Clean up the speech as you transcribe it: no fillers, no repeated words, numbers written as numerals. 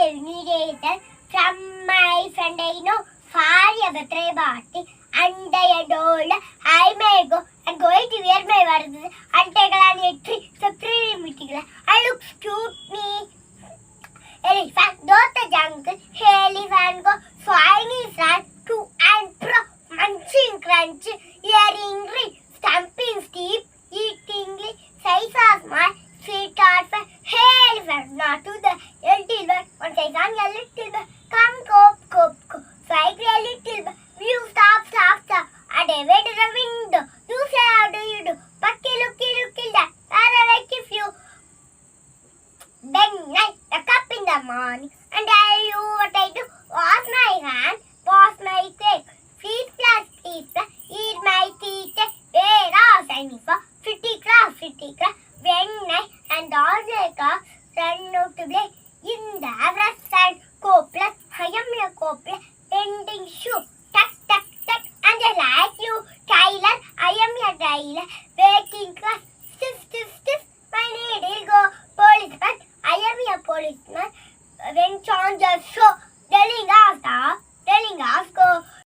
invitation from my friend I know for a birthday party. And I told I may go and going to wear my words and take a tree separate meeting. I look cute me. Elephant, not the jungle. Elephant go swinging front to and fro, munching crunch, earring ring, stamping steep, eating size of my feet are fat. Elephant, not to the little bird. One size on a little bird. Come, go. Fly a little bird. You stop. And I went to the window. You say, how do you do? Bucky, looky, that. I like if you. Then night, the cup in the morning. And I do what I do. Wash my hand, wash my face. Feet plus, eat my teeth. Where are signing for? Pretty craft. When night and all the cars run out to play. In the restaurant, co-plus. I am your co-plus. Bending shoe. Tuck. And I like you, Tyler. I am your Tyler. Working class. Stiff. My needle go. Policeman. I am your policeman. When John just show. Telling us go.